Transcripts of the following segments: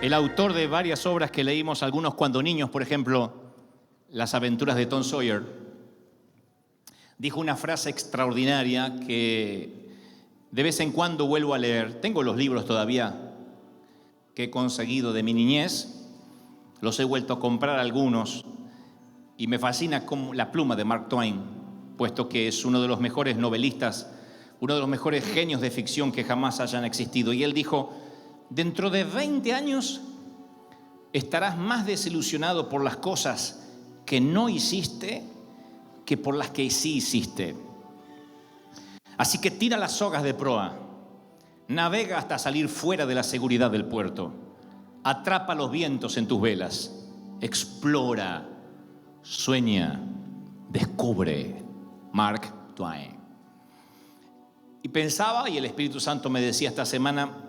El autor de varias obras que leímos algunos cuando niños, por ejemplo, Las aventuras de Tom Sawyer, dijo una frase extraordinaria que de vez en cuando vuelvo a leer. Tengo los libros todavía que he conseguido de mi niñez, los he vuelto a comprar algunos y me fascina como la pluma de Mark Twain, puesto que es uno de los mejores novelistas, uno de los mejores genios de ficción que jamás hayan existido. Y él dijo: dentro de 20 años estarás más desilusionado por las cosas que no hiciste que por las que sí hiciste. Así que tira las sogas de proa, navega hasta salir fuera de la seguridad del puerto, atrapa los vientos en tus velas, explora, sueña, descubre. Mark Twain. Y pensaba, y el Espíritu Santo me decía esta semana,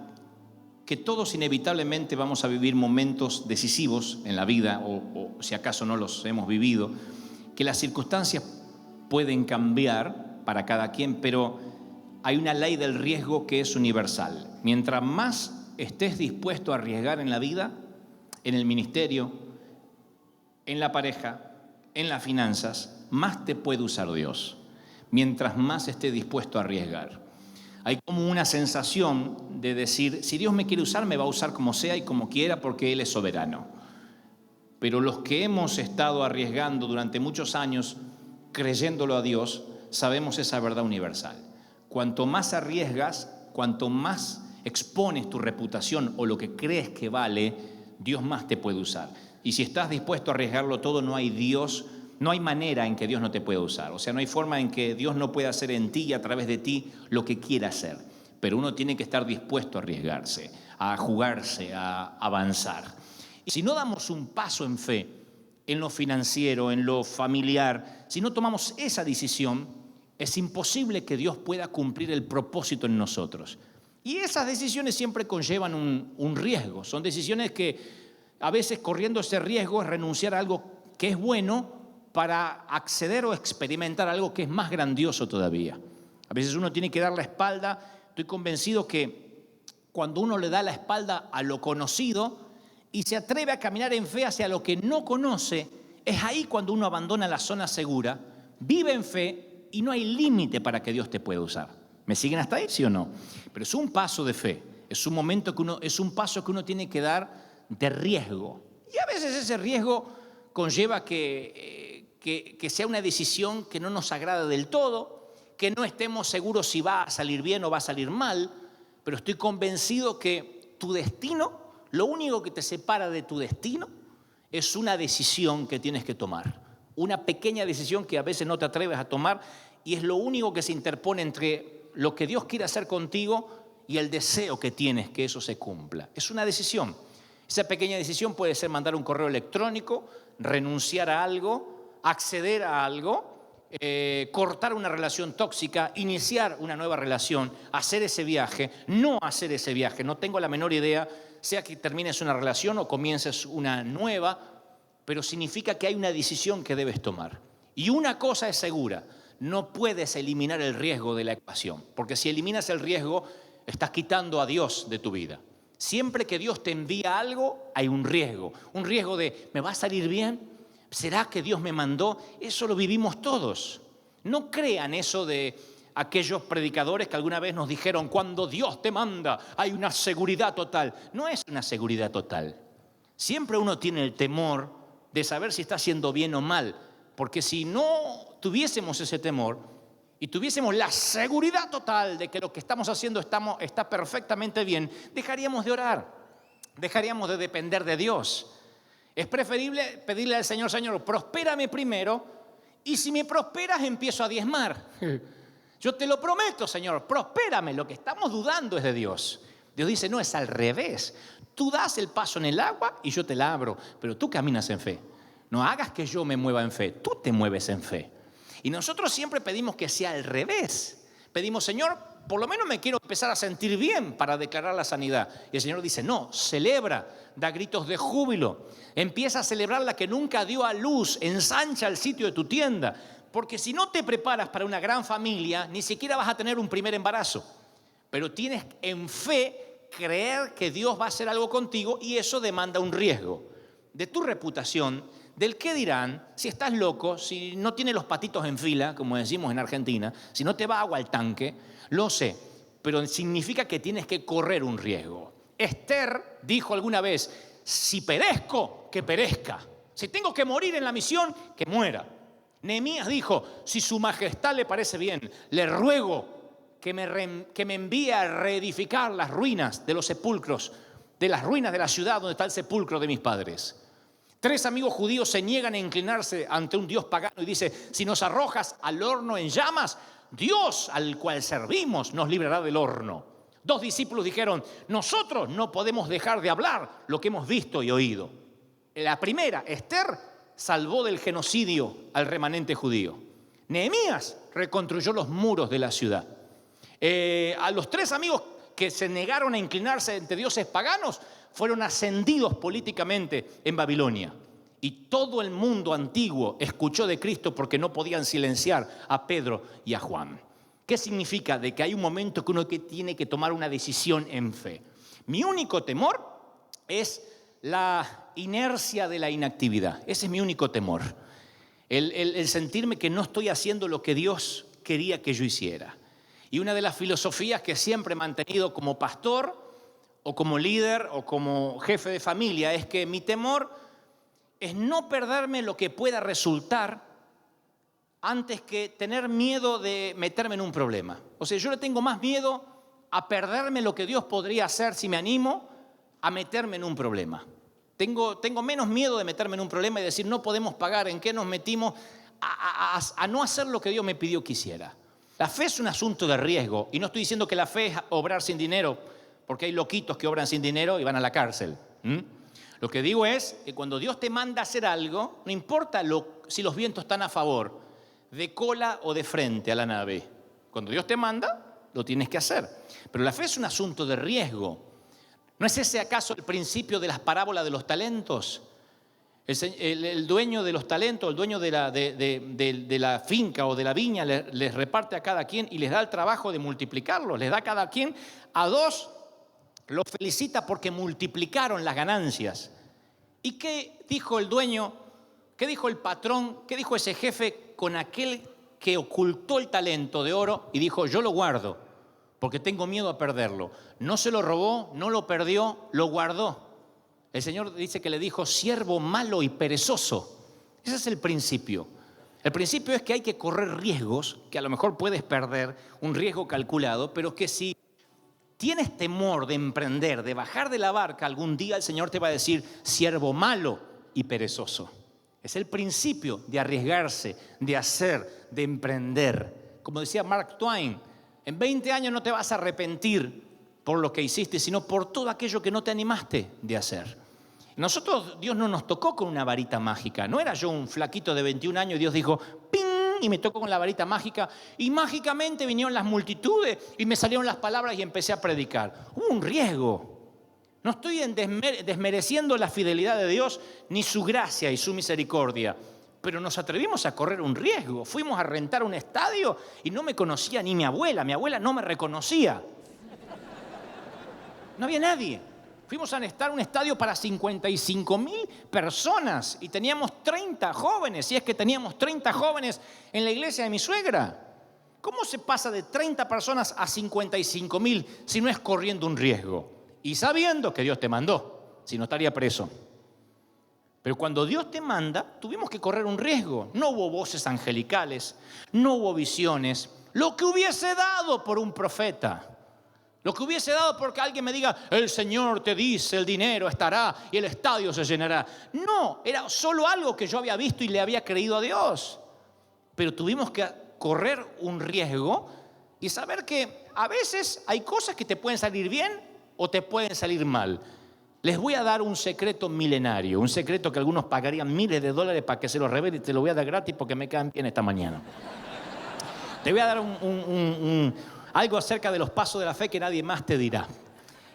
que todos inevitablemente vamos a vivir momentos decisivos en la vida, o si acaso no los hemos vivido, que las circunstancias pueden cambiar para cada quien, pero hay una ley del riesgo que es universal. Mientras más estés dispuesto a arriesgar en la vida, en el ministerio, en la pareja, en las finanzas, más te puede usar Dios. Mientras más estés dispuesto a arriesgar. Hay como una sensación de decir, si Dios me quiere usar, me va a usar como sea y como quiera porque Él es soberano. Pero los que hemos estado arriesgando durante muchos años, creyéndolo a Dios, sabemos esa verdad universal. Cuanto más arriesgas, cuanto más expones tu reputación o lo que crees que vale, Dios más te puede usar. Y si estás dispuesto a arriesgarlo todo, no hay manera en que Dios no te pueda usar. O sea, no hay forma en que Dios no pueda hacer en ti y a través de ti lo que quiera hacer. Pero uno tiene que estar dispuesto a arriesgarse, a jugarse, a avanzar. Y si no damos un paso en fe, en lo financiero, en lo familiar, si no tomamos esa decisión, es imposible que Dios pueda cumplir el propósito en nosotros. Y esas decisiones siempre conllevan un riesgo. Son decisiones que a veces corriendo ese riesgo es renunciar a algo que es bueno para acceder o experimentar algo que es más grandioso todavía. A veces uno tiene que dar la espalda. Estoy convencido que cuando uno le da la espalda a lo conocido y se atreve a caminar en fe hacia lo que no conoce, es ahí cuando uno abandona la zona segura, vive en fe y no hay límite para que Dios te pueda usar. ¿Me siguen hasta ahí, sí o no? Pero es un paso de fe, es un paso que uno tiene que dar de riesgo. Y a veces ese riesgo conlleva que sea una decisión que no nos agrada del todo, que no estemos seguros si va a salir bien o va a salir mal, pero estoy convencido que tu destino, lo único que te separa de tu destino es una decisión que tienes que tomar, una pequeña decisión que a veces no te atreves a tomar y es lo único que se interpone entre lo que Dios quiere hacer contigo y el deseo que tienes que eso se cumpla. Es una decisión. Esa pequeña decisión puede ser mandar un correo electrónico, renunciar a algo, acceder a algo, cortar una relación tóxica, iniciar una nueva relación, hacer ese viaje, no hacer ese viaje. No tengo la menor idea, sea que termines una relación o comiences una nueva, pero significa que hay una decisión que debes tomar. Y una cosa es segura, no puedes eliminar el riesgo de la ecuación, porque si eliminas el riesgo, estás quitando a Dios de tu vida. Siempre que Dios te envía algo, hay un riesgo de, ¿me va a salir bien? ¿Será que Dios me mandó? Eso lo vivimos todos. No crean eso de aquellos predicadores que alguna vez nos dijeron, cuando Dios te manda, hay una seguridad total. No es una seguridad total. Siempre uno tiene el temor de saber si está haciendo bien o mal, porque si no tuviésemos ese temor y tuviésemos la seguridad total de que lo que estamos haciendo está perfectamente bien, dejaríamos de orar, dejaríamos de depender de Dios. Es preferible pedirle al Señor, Señor, prospérame primero y si me prosperas empiezo a diezmar. Yo te lo prometo, Señor, prospérame. Lo que estamos dudando es de Dios. Dios dice, no, es al revés. Tú das el paso en el agua y yo te la abro, pero tú caminas en fe. No hagas que yo me mueva en fe, tú te mueves en fe. Y nosotros siempre pedimos que sea al revés. Pedimos, Señor, por lo menos me quiero empezar a sentir bien para declarar la sanidad. Y el Señor dice, no, celebra, da gritos de júbilo. Empieza a celebrar la que nunca dio a luz, ensancha el sitio de tu tienda. Porque si no te preparas para una gran familia, ni siquiera vas a tener un primer embarazo. Pero tienes en fe creer que Dios va a hacer algo contigo y eso demanda un riesgo de tu reputación, del qué dirán, si estás loco, si no tienes los patitos en fila, como decimos en Argentina, si no te va agua al tanque, lo sé, pero significa que tienes que correr un riesgo. Esther dijo alguna vez, si perezco, que perezca. Si tengo que morir en la misión, que muera. Nehemías dijo, si su majestad le parece bien, le ruego que me envíe a reedificar las ruinas de los sepulcros, de las ruinas de la ciudad donde está el sepulcro de mis padres. 3 amigos judíos se niegan a inclinarse ante un Dios pagano y dice, si nos arrojas al horno en llamas, Dios al cual servimos nos librará del horno. 2 discípulos dijeron, nosotros no podemos dejar de hablar lo que hemos visto y oído. La primera, Esther, salvó del genocidio al remanente judío. Nehemías reconstruyó los muros de la ciudad. A los 3 amigos que se negaron a inclinarse ante dioses paganos fueron ascendidos políticamente en Babilonia. Y todo el mundo antiguo escuchó de Cristo porque no podían silenciar a Pedro y a Juan. ¿Qué significa? De que hay un momento que uno tiene que tomar una decisión en fe. Mi único temor es la inercia de la inactividad. Ese es mi único temor. El sentirme que no estoy haciendo lo que Dios quería que yo hiciera. Y una de las filosofías que siempre he mantenido como pastor o como líder o como jefe de familia es que mi temor es no perderme lo que pueda resultar antes que tener miedo de meterme en un problema. O sea, yo le tengo más miedo a perderme lo que Dios podría hacer si me animo a meterme en un problema. Tengo menos miedo de meterme en un problema y decir no podemos pagar, en qué nos metimos, a no hacer lo que Dios me pidió que hiciera. La fe es un asunto de riesgo y no estoy diciendo que la fe es obrar sin dinero, porque hay loquitos que obran sin dinero y van a la cárcel. Lo que digo es que cuando Dios te manda a hacer algo, no importa si los vientos están a favor, de cola o de frente a la nave. Cuando Dios te manda, lo tienes que hacer. Pero la fe es un asunto de riesgo. ¿No es ese acaso el principio de las parábolas de los talentos? El dueño de los talentos, el dueño de la finca o de la viña les reparte a cada quien y les da el trabajo de multiplicarlos. Les da a cada quien a 2, los felicita porque multiplicaron las ganancias. ¿Y qué dijo el dueño? ¿Qué dijo el patrón? ¿Qué dijo ese jefe con aquel que ocultó el talento de oro y dijo, yo lo guardo porque tengo miedo a perderlo? No se lo robó, no lo perdió, lo guardó. El Señor dice que le dijo, siervo malo y perezoso. Ese es el principio. El principio es que hay que correr riesgos, que a lo mejor puedes perder, un riesgo calculado, pero que si tienes temor de emprender, de bajar de la barca, algún día el Señor te va a decir, siervo malo y perezoso. Es el principio de arriesgarse, de hacer, de emprender. Como decía Mark Twain, en 20 años no te vas a arrepentir por lo que hiciste, sino por todo aquello que no te animaste de hacer. Nosotros, Dios no nos tocó con una varita mágica. No era yo un flaquito de 21 años y Dios dijo, ¡ping! Y me tocó con la varita mágica y mágicamente vinieron las multitudes y me salieron las palabras y empecé a predicar. Hubo un riesgo. No estoy desmereciendo la fidelidad de Dios ni su gracia y su misericordia, pero nos atrevimos a correr un riesgo. Fuimos a rentar un estadio y no me conocía ni mi abuela no me reconocía. No había nadie. Fuimos a rentar un estadio para 55,000 personas y teníamos 30 jóvenes, si es que teníamos 30 jóvenes en la iglesia de mi suegra. ¿Cómo se pasa de 30 personas a 55,000 si no es corriendo un riesgo? Y sabiendo que Dios te mandó, si no estaría preso. Pero cuando Dios te manda, tuvimos que correr un riesgo. No hubo voces angelicales, no hubo visiones. Lo que hubiese dado por un profeta, lo que hubiese dado porque alguien me diga, el Señor te dice, el dinero estará y el estadio se llenará. No, era solo algo que yo había visto y le había creído a Dios. Pero tuvimos que correr un riesgo y saber que a veces hay cosas que te pueden salir bien o te pueden salir mal. Les voy a dar un secreto milenario, un secreto que algunos pagarían miles de dólares para que se lo revele y te lo voy a dar gratis porque me caen bien esta mañana. Te voy a dar algo acerca de los pasos de la fe que nadie más te dirá.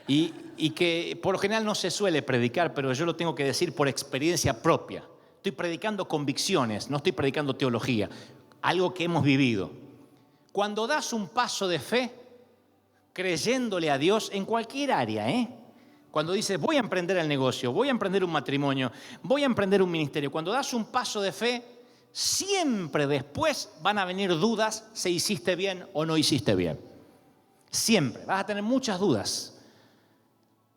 Y que por lo general no se suele predicar, pero yo lo tengo que decir por experiencia propia. Estoy predicando convicciones, no estoy predicando teología, algo que hemos vivido. Cuando das un paso de fe, creyéndole a Dios en cualquier área, Cuando dices, voy a emprender el negocio, voy a emprender un matrimonio, voy a emprender un ministerio. Cuando das un paso de fe, siempre después van a venir dudas si hiciste bien o no hiciste bien. Siempre. Vas a tener muchas dudas.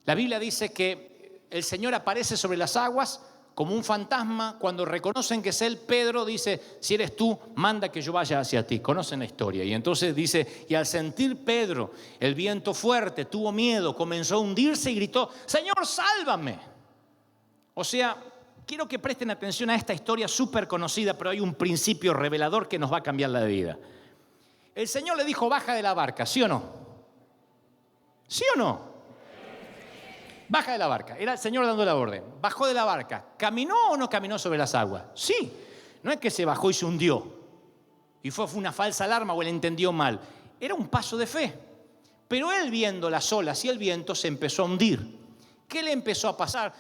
La Biblia dice que el Señor aparece sobre las aguas como un fantasma. Cuando reconocen que es Él, Pedro dice, si eres tú, manda que yo vaya hacia ti. Conocen la historia. Y entonces dice, y al sentir Pedro el viento fuerte, tuvo miedo, comenzó a hundirse y gritó, Señor, sálvame. O sea, quiero que presten atención a esta historia súper conocida, pero hay un principio revelador que nos va a cambiar la vida. El Señor le dijo, baja de la barca, ¿sí o no? ¿Sí o no? Baja de la barca. Era el Señor dando la orden. Bajó de la barca. ¿Caminó o no caminó sobre las aguas? Sí. No es que se bajó y se hundió. Y fue una falsa alarma o él entendió mal. Era un paso de fe. Pero él, viendo las olas y el viento, se empezó a hundir. ¿Qué le empezó a pasar?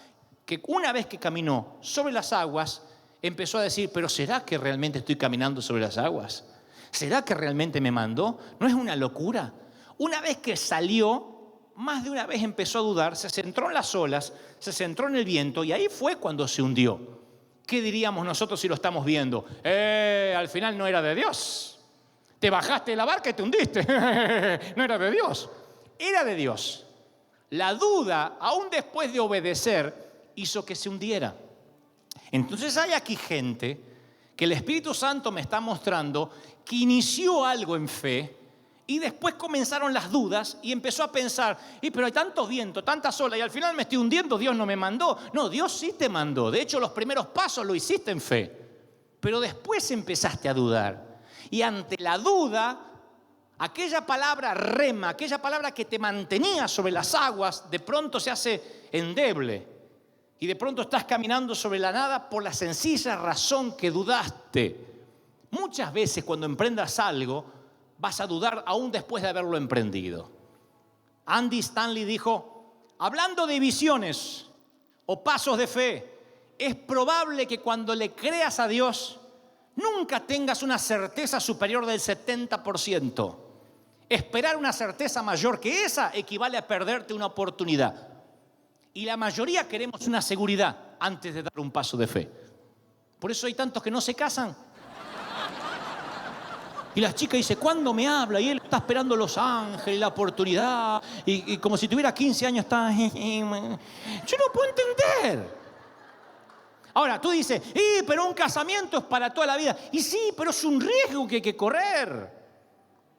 Que una vez que caminó sobre las aguas, empezó a decir, pero ¿será que realmente estoy caminando sobre las aguas? ¿Será que realmente me mandó? ¿No es una locura? Una vez que salió, más de una vez empezó a dudar, se centró en las olas, se centró en el viento y ahí fue cuando se hundió. ¿Qué diríamos nosotros si lo estamos viendo? Al final no era de Dios. Te bajaste de la barca y te hundiste. No era de Dios. Era de Dios. La duda, aún después de obedecer, hizo que se hundiera. Entonces hay aquí gente que el Espíritu Santo me está mostrando que inició algo en fe y después comenzaron las dudas y empezó a pensar, pero hay tanto viento, tantas olas y al final me estoy hundiendo, Dios no me mandó. No, Dios sí te mandó. De hecho, los primeros pasos lo hiciste en fe. Pero después empezaste a dudar. Y ante la duda, aquella palabra rema, aquella palabra que te mantenía sobre las aguas, de pronto se hace endeble. Y de pronto estás caminando sobre la nada por la sencilla razón que dudaste. Muchas veces cuando emprendas algo, vas a dudar aún después de haberlo emprendido. Andy Stanley dijo, hablando de visiones o pasos de fe, es probable que cuando le creas a Dios, nunca tengas una certeza superior del 70%. Esperar una certeza mayor que esa equivale a perderte una oportunidad. Y la mayoría queremos una seguridad antes de dar un paso de fe. Por eso hay tantos que no se casan. Y la chica dice, ¿cuándo me habla? Y él está esperando Los Ángeles, la oportunidad. Y como si tuviera 15 años está... Yo no puedo entender. Ahora, tú dices, pero un casamiento es para toda la vida. Y sí, pero es un riesgo que hay que correr.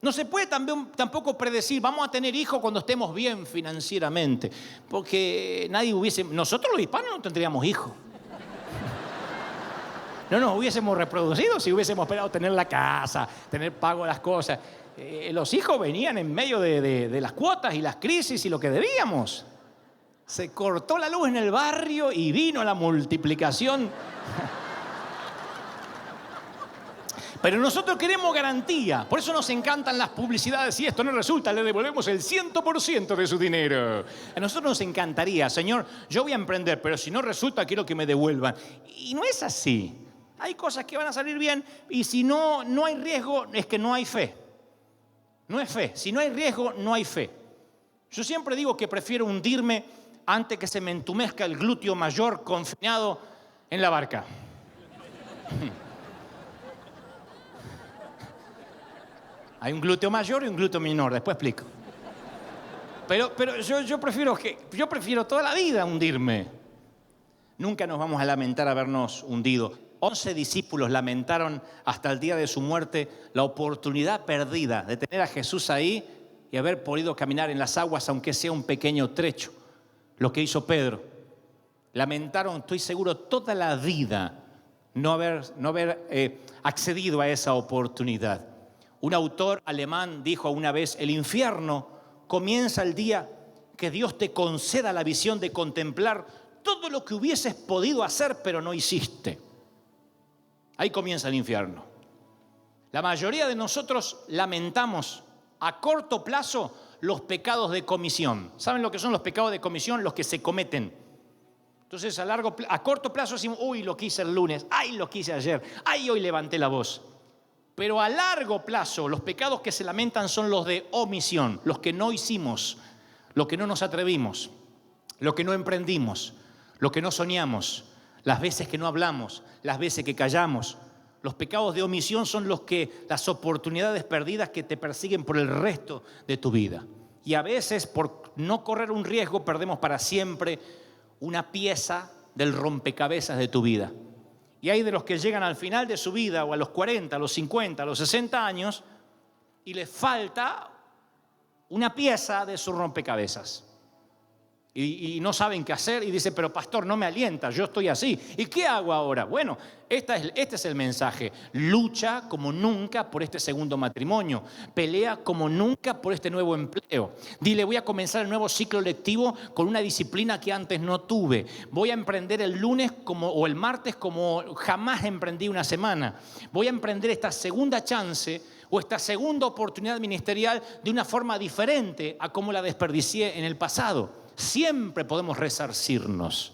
No se puede tampoco predecir, vamos a tener hijos cuando estemos bien financieramente. Porque nosotros los hispanos no tendríamos hijos. No nos hubiésemos reproducido si hubiésemos esperado tener la casa, tener pago de las cosas. Los hijos venían en medio de las cuotas y las crisis y lo que debíamos. Se cortó la luz en el barrio y vino la multiplicación. Pero nosotros queremos garantía. Por eso nos encantan las publicidades. Si esto no resulta, le devolvemos el 100% de su dinero. A nosotros nos encantaría, Señor, yo voy a emprender, pero si no resulta, quiero que me devuelvan. Y no es así. Hay cosas que van a salir bien y si no hay riesgo, es que no hay fe. No es fe. Si no hay riesgo, no hay fe. Yo siempre digo que prefiero hundirme antes que se me entumezca el glúteo mayor confinado en la barca. Hay un glúteo mayor y un glúteo menor, después explico. Pero yo prefiero toda la vida hundirme. Nunca nos vamos a lamentar habernos hundido. 11 discípulos lamentaron hasta el día de su muerte la oportunidad perdida de tener a Jesús ahí y haber podido caminar en las aguas, aunque sea un pequeño trecho. Lo que hizo Pedro. Lamentaron, estoy seguro, toda la vida no haber accedido a esa oportunidad. Un autor alemán dijo una vez, el infierno comienza el día que Dios te conceda la visión de contemplar todo lo que hubieses podido hacer pero no hiciste. Ahí comienza el infierno. La mayoría de nosotros lamentamos a corto plazo los pecados de comisión. ¿Saben lo que son los pecados de comisión? Los que se cometen. Entonces a corto plazo decimos, uy, lo que hice el lunes, ay, lo que hice ayer, ay, hoy levanté la voz. Pero a largo plazo, los pecados que se lamentan son los de omisión, los que no hicimos, los que no nos atrevimos, los que no emprendimos, los que no soñamos, las veces que no hablamos, las veces que callamos. Los pecados de omisión son las oportunidades perdidas que te persiguen por el resto de tu vida. Y a veces, por no correr un riesgo, perdemos para siempre una pieza del rompecabezas de tu vida. Y hay de los que llegan al final de su vida, o a los 40, a los 50, a los 60 años, y les falta una pieza de su rompecabezas. Y no saben qué hacer y dicen, pero pastor, no me alienta, yo estoy así. ¿Y qué hago ahora? Bueno, este es el mensaje. Lucha como nunca por este segundo matrimonio. Pelea como nunca por este nuevo empleo. Dile, voy a comenzar el nuevo ciclo lectivo con una disciplina que antes no tuve. Voy a emprender el lunes o el martes como jamás emprendí una semana. Voy a emprender esta segunda chance o esta segunda oportunidad ministerial de una forma diferente a como la desperdicié en el pasado. Siempre podemos resarcirnos,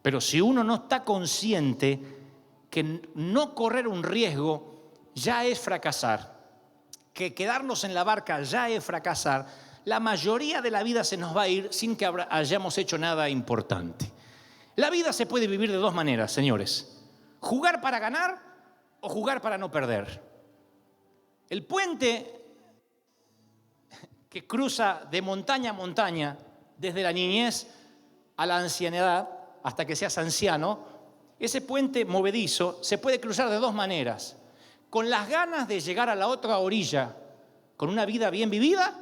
pero si uno no está consciente que no correr un riesgo ya es fracasar, que quedarnos en la barca ya es fracasar, la mayoría de la vida se nos va a ir sin que hayamos hecho nada importante. La vida se puede vivir de dos maneras, señores: jugar para ganar o jugar para no perder. El puente que cruza de montaña a montaña, desde la niñez a la ancianidad, hasta que seas anciano, ese puente movedizo se puede cruzar de dos maneras: con las ganas de llegar a la otra orilla, con una vida bien vivida,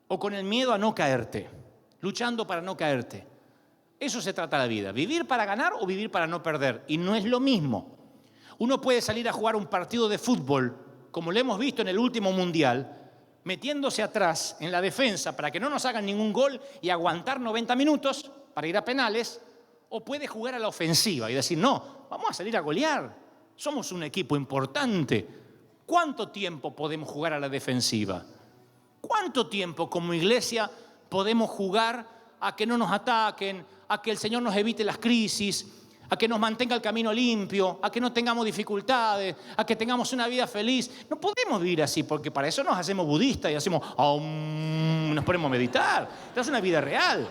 o con el miedo a no caerte, luchando para no caerte. Eso se trata la vida: vivir para ganar o vivir para no perder. Y no es lo mismo. Uno puede salir a jugar un partido de fútbol, como lo hemos visto en el último mundial, metiéndose atrás en la defensa para que no nos hagan ningún gol y aguantar 90 minutos para ir a penales, o puede jugar a la ofensiva y decir, no, vamos a salir a golear, somos un equipo importante. ¿Cuánto tiempo podemos jugar a la defensiva? ¿Cuánto tiempo como iglesia podemos jugar a que no nos ataquen, a que el Señor nos evite las crisis, a que nos mantenga el camino limpio, a que no tengamos dificultades, a que tengamos una vida feliz? No podemos vivir así, porque para eso nos hacemos budistas y hacemos nos ponemos a meditar. Esta es una vida real.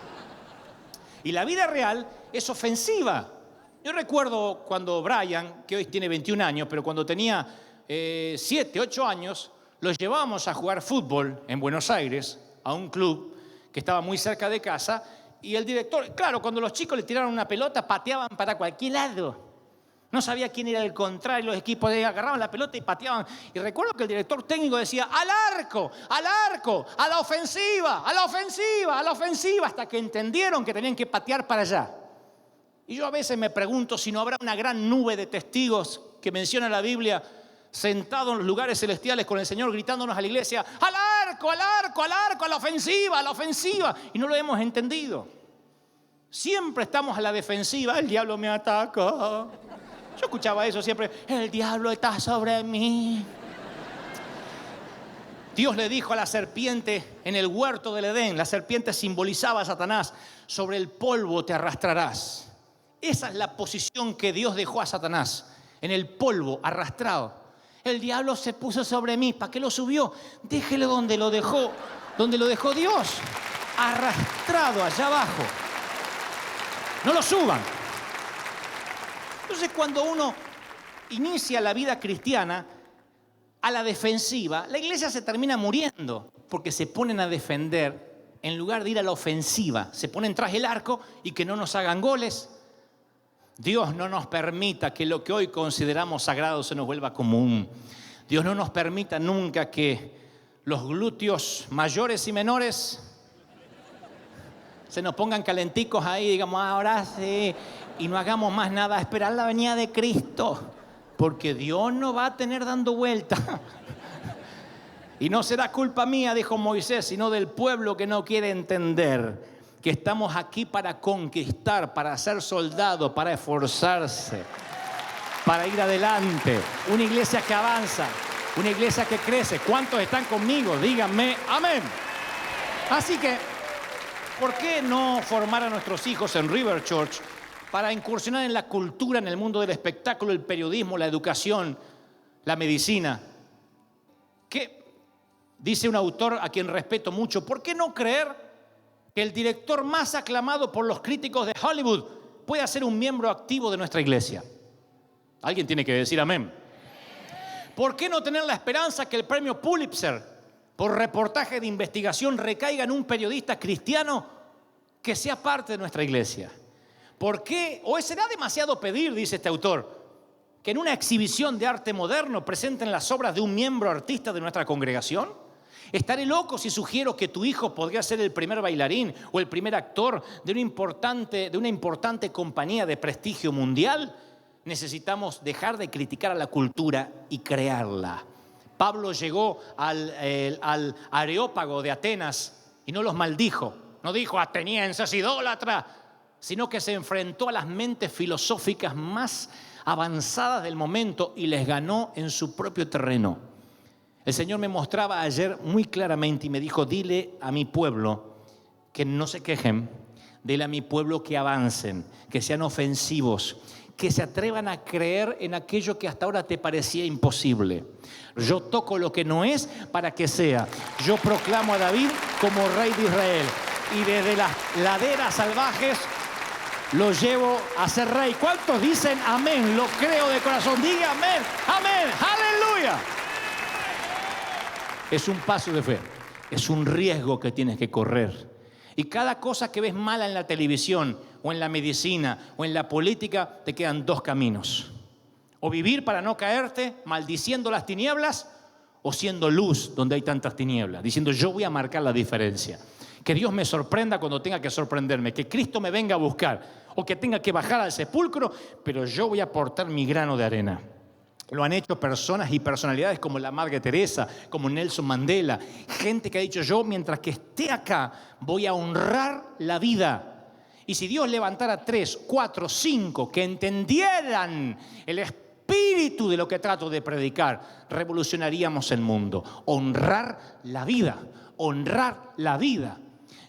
Y la vida real es ofensiva. Yo recuerdo cuando Brian, que hoy tiene 21 años, pero cuando tenía 7, 8 años, los llevábamos a jugar fútbol en Buenos Aires, a un club que estaba muy cerca de casa. Y el director, claro, cuando los chicos le tiraron una pelota, pateaban para cualquier lado. No sabía quién era el contrario, los equipos agarraban la pelota y pateaban. Y recuerdo que el director técnico decía, al arco, a la ofensiva, a la ofensiva, a la ofensiva, hasta que entendieron que tenían que patear para allá. Y yo a veces me pregunto si no habrá una gran nube de testigos que menciona la Biblia, sentados en los lugares celestiales con el Señor gritándonos a la iglesia, al arco, al arco, al arco, a la ofensiva, y no lo hemos entendido. Siempre estamos a la defensiva, el diablo me ataca. Yo escuchaba eso siempre, el diablo está sobre mí. Dios le dijo a la serpiente en el huerto del Edén, la serpiente simbolizaba a Satanás, sobre el polvo te arrastrarás. Esa es la posición que Dios dejó a Satanás, en el polvo, arrastrado. El diablo se puso sobre mí. ¿Para qué lo subió? Déjelo donde lo dejó Dios, arrastrado allá abajo. No lo suban. Entonces, cuando uno inicia la vida cristiana a la defensiva, la iglesia se termina muriendo porque se ponen a defender en lugar de ir a la ofensiva. Se ponen tras el arco y que no nos hagan goles. Dios no nos permita que lo que hoy consideramos sagrado se nos vuelva común. Dios no nos permita nunca que los glúteos mayores y menores se nos pongan calenticos ahí, digamos, ahora sí, y no hagamos más nada, esperar la venida de Cristo, porque Dios no va a tener dando vuelta. Y no será culpa mía, dijo Moisés, sino del pueblo que no quiere entender que estamos aquí para conquistar, para ser soldados, para esforzarse, para ir adelante. Una iglesia que avanza, una iglesia que crece. ¿Cuántos están conmigo? Díganme amén. Así que, ¿por qué no formar a nuestros hijos en River Church para incursionar en la cultura, en el mundo del espectáculo, el periodismo, la educación, la medicina? Que dice un autor a quien respeto mucho, ¿por qué no creer que el director más aclamado por los críticos de Hollywood pueda ser un miembro activo de nuestra iglesia? Alguien tiene que decir amén. ¿Por qué no tener la esperanza que el premio Pulitzer por reportaje de investigación recaiga en un periodista cristiano que sea parte de nuestra iglesia? ¿Por qué? ¿O será demasiado pedir, dice este autor, que en una exhibición de arte moderno presenten las obras de un miembro artista de nuestra congregación? ¿Estaré loco si sugiero que tu hijo podría ser el primer bailarín o el primer actor de una importante compañía de prestigio mundial? Necesitamos dejar de criticar a la cultura y crearla. Pablo llegó al Areópago de Atenas y no los maldijo. No dijo atenienses, idólatras, sino que se enfrentó a las mentes filosóficas más avanzadas del momento y les ganó en su propio terreno. El Señor me mostraba ayer muy claramente y me dijo: dile a mi pueblo que no se quejen, dile a mi pueblo que avancen, que sean ofensivos, que se atrevan a creer en aquello que hasta ahora te parecía imposible. Yo toco lo que no es para que sea. Yo proclamo a David como rey de Israel y desde las laderas salvajes lo llevo a ser rey. ¿Cuántos dicen amén? Lo creo de corazón. Diga amén, amén, aleluya. Es un paso de fe, es un riesgo que tienes que correr. Y cada cosa que ves mala en la televisión o en la medicina o en la política, te quedan dos caminos: o vivir para no caerte maldiciendo las tinieblas, o siendo luz donde hay tantas tinieblas, diciendo yo voy a marcar la diferencia. Que Dios me sorprenda cuando tenga que sorprenderme, que Cristo me venga a buscar o que tenga que bajar al sepulcro, pero yo voy a aportar mi grano de arena. Lo han hecho personas y personalidades como la Madre Teresa, como Nelson Mandela, gente que ha dicho yo mientras que esté acá voy a honrar la vida. Y si Dios levantara 3, 4, 5 que entendieran el espíritu de lo que trato de predicar, revolucionaríamos el mundo. Honrar la vida, honrar la vida.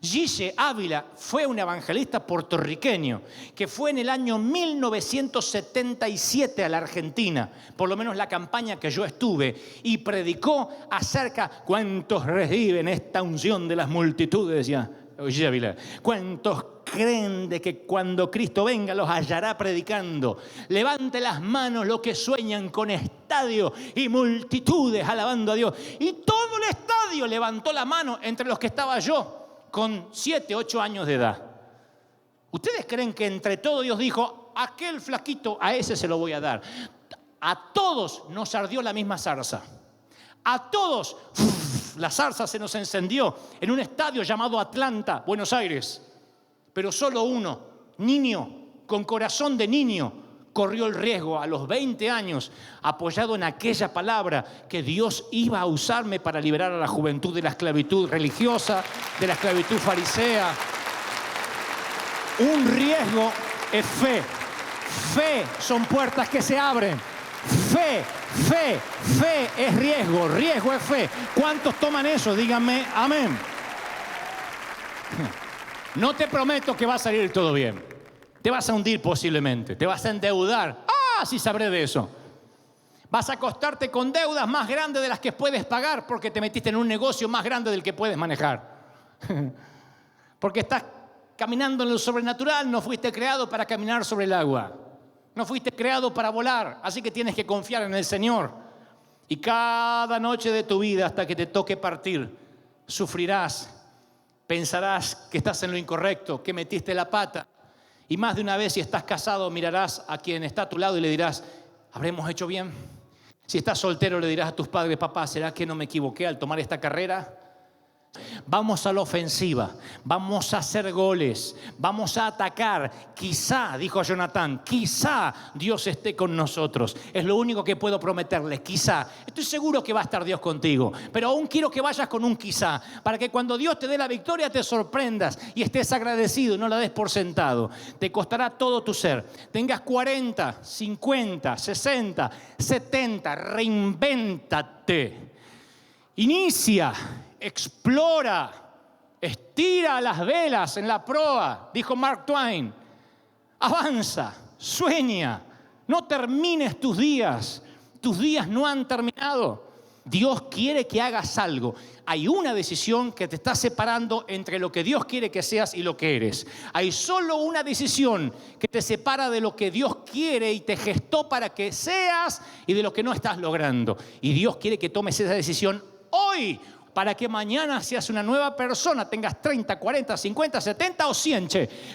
Gille Ávila fue un evangelista puertorriqueño que fue en el año 1977 a la Argentina, por lo menos la campaña que yo estuve, y predicó acerca cuántos reciben esta unción de las multitudes, decía Gille Ávila, cuántos creen de que cuando Cristo venga los hallará predicando. Levante las manos los que sueñan con estadio y multitudes alabando a Dios. Y todo el estadio levantó la mano, entre los que estaba yo, con 7, 8 años de edad. ¿Ustedes creen que entre todos Dios dijo, aquel flaquito, a ese se lo voy a dar? A todos nos ardió la misma zarza. A todos, la zarza se nos encendió en un estadio llamado Atlanta, Buenos Aires. Pero solo uno, niño, con corazón de niño, corrió el riesgo a los 20 años, apoyado en aquella palabra, que Dios iba a usarme para liberar a la juventud de la esclavitud religiosa, de la esclavitud farisea. Un riesgo es fe. Fe son puertas que se abren. Fe es riesgo, riesgo es fe. ¿Cuántos toman eso? Díganme amén. No te prometo que va a salir todo bien. Te vas a hundir posiblemente, te vas a endeudar. Sí sabré de eso. Vas a acostarte con deudas más grandes de las que puedes pagar porque te metiste en un negocio más grande del que puedes manejar. Porque estás caminando en lo sobrenatural, no fuiste creado para caminar sobre el agua. No fuiste creado para volar, así que tienes que confiar en el Señor. Y cada noche de tu vida hasta que te toque partir, sufrirás, pensarás que estás en lo incorrecto, que metiste la pata. Y más de una vez, si estás casado, mirarás a quien está a tu lado y le dirás, ¿habremos hecho bien? Si estás soltero, le dirás a tus padres, papá, ¿será que no me equivoqué al tomar esta carrera? Vamos a la ofensiva, vamos a hacer goles, vamos a atacar. Quizá, dijo Jonatán, quizá Dios esté con nosotros. Es lo único que puedo prometerles, quizá. Estoy seguro que va a estar Dios contigo, pero aún quiero que vayas con un quizá, para que cuando Dios te dé la victoria te sorprendas y estés agradecido y no la des por sentado. Te costará todo tu ser. Tengas 40, 50, 60, 70, reinvéntate. Inicia. Explora, estira las velas en la proa, dijo Mark Twain. Avanza, sueña, no termines tus días no han terminado. Dios quiere que hagas algo. Hay una decisión que te está separando entre lo que Dios quiere que seas y lo que eres. Hay solo una decisión que te separa de lo que Dios quiere y te gestó para que seas y de lo que no estás logrando. Y Dios quiere que tomes esa decisión hoy, para que mañana seas una nueva persona, tengas 30, 40, 50, 70 o 100,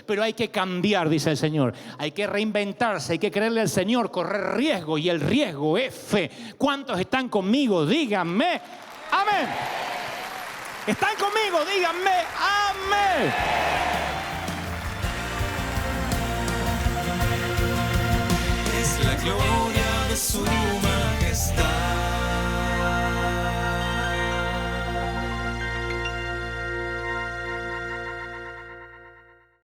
pero hay que cambiar, dice el Señor. Hay que reinventarse, hay que creerle al Señor, correr riesgo, y el riesgo es fe. ¿Cuántos están conmigo? Díganme, amén. ¿Están conmigo? Díganme, amén. Es la gloria de su